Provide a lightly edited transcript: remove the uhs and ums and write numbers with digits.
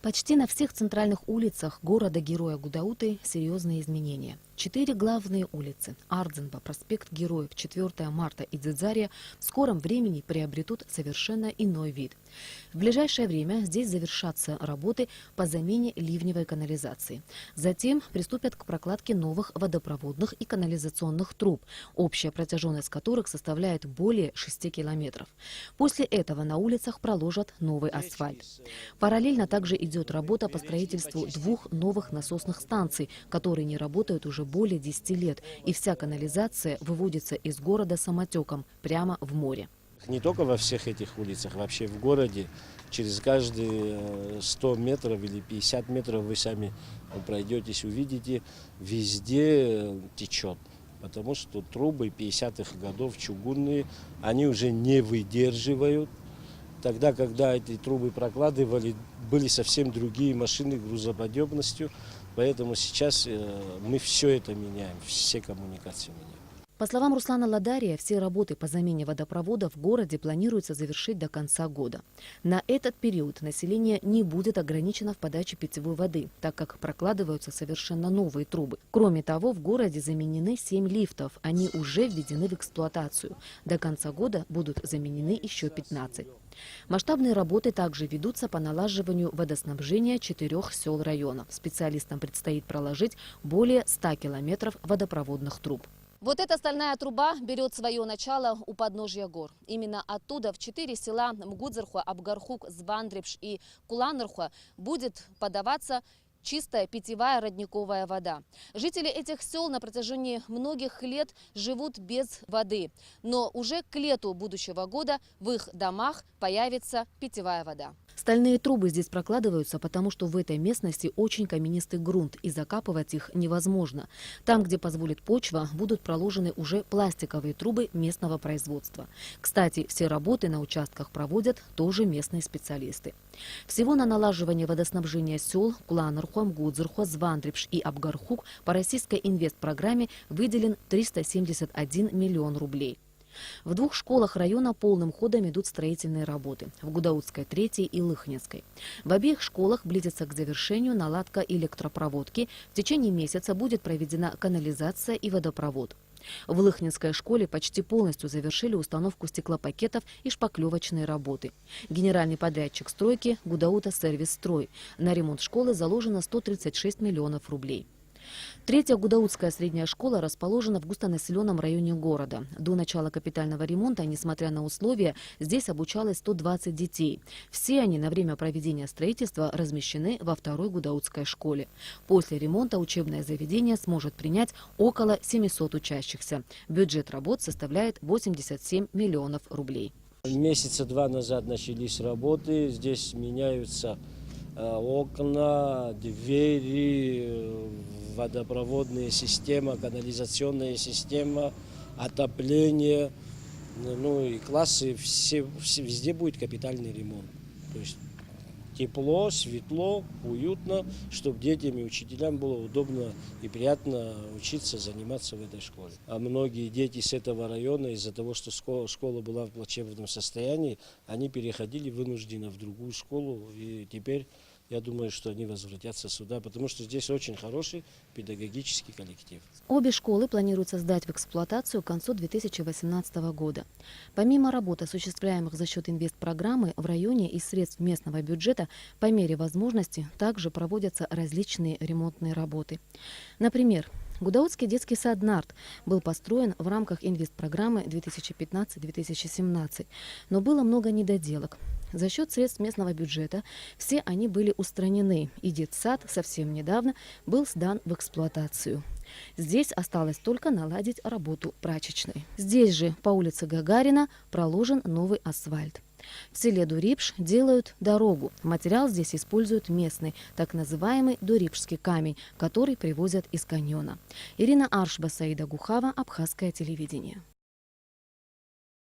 Почти на всех центральных улицах города-героя Гудауты серьезные изменения. 4 главные улицы – Ардзенба, проспект Героев, 4 марта и Дзидзария – в скором времени приобретут совершенно иной вид. В ближайшее время здесь завершатся работы по замене ливневой канализации. Затем приступят к прокладке новых водопроводных и канализационных труб, общая протяженность которых составляет более 6 километров. После этого на улицах проложат новый асфальт. Параллельно также идет работа по строительству 2 новых насосных станций, которые не работают уже более 10 лет, и вся канализация выводится из города самотеком прямо в море. Не только во всех этих улицах, вообще в городе, через каждые 100 метров или 50 метров вы сами пройдетесь, увидите, везде течет. Потому что трубы 50-х годов чугунные, они уже не выдерживают. Тогда, когда эти трубы прокладывали, были совсем другие машины грузоподъемностью. Поэтому сейчас мы все это меняем, все коммуникации меняем. По словам Руслана Ладария, все работы по замене водопровода в городе планируется завершить до конца года. На этот период население не будет ограничено в подаче питьевой воды, так как прокладываются совершенно новые трубы. Кроме того, в городе заменены 7 лифтов, они уже введены в эксплуатацию. До конца года будут заменены еще 15. Масштабные работы также ведутся по налаживанию водоснабжения 4 сел района. Специалистам предстоит проложить более 100 километров водопроводных труб. Вот эта стальная труба берет свое начало у подножья гор. Именно оттуда в 4 села Мгудзерхуа, Абгархук, Звандрепш и Куланырхуа будет подаваться чистая питьевая родниковая вода. Жители этих сел на протяжении многих лет живут без воды. Но уже к лету будущего года в их домах появится питьевая вода. Стальные трубы здесь прокладываются, потому что в этой местности очень каменистый грунт, и закапывать их невозможно. Там, где позволит почва, будут проложены уже пластиковые трубы местного производства. Кстати, все работы на участках проводят тоже местные специалисты. Всего на налаживание водоснабжения сел Куланырхуа, Мгудзерхуа, Звандрепш и Абгархук по российской инвестпрограмме выделен 371 миллион рублей. В 2 школах района полным ходом идут строительные работы – в Гудаутской 3 и Лыхнинской. В обеих школах близится к завершению наладка электропроводки. В течение месяца будет проведена канализация и водопровод. В Лыхнинской школе почти полностью завершили установку стеклопакетов и шпаклевочные работы. Генеральный подрядчик стройки – Гудаута Сервис-Строй. На ремонт школы заложено 136 миллионов рублей. 3-я Гудаутская средняя школа расположена в густонаселенном районе города. До начала капитального ремонта, несмотря на условия, здесь обучалось 120 детей. Все они на время проведения строительства размещены во 2-й Гудаутской школе. После ремонта учебное заведение сможет принять около 700 учащихся. Бюджет работ составляет 87 миллионов рублей. Месяца 2 назад начались работы. Здесь меняются окна, двери, водопроводная система, канализационная система, отопление, ну и классы, везде будет капитальный ремонт. То есть тепло, светло, уютно, чтобы детям и учителям было удобно и приятно учиться, заниматься в этой школе. А многие дети с этого района, из-за того, что школа была в плачевном состоянии, они переходили вынужденно в другую школу, и теперь я думаю, что они возвратятся сюда, потому что здесь очень хороший педагогический коллектив. Обе школы планируется сдать в эксплуатацию к концу 2018 года. Помимо работ, осуществляемых за счет инвестпрограммы, в районе из средств местного бюджета по мере возможности также проводятся различные ремонтные работы. Например, Гудаутский детский сад «Нарт» был построен в рамках инвестпрограммы 2015-2017, но было много недоделок. За счет средств местного бюджета все они были устранены, и детсад совсем недавно был сдан в эксплуатацию. Здесь осталось только наладить работу прачечной. Здесь же, по улице Гагарина, проложен новый асфальт. В селе Дурипш делают дорогу. Материал здесь используют местный, так называемый дурипшский камень, который привозят из каньона. Ирина Аршба, Саида Гухава, Абхазское телевидение.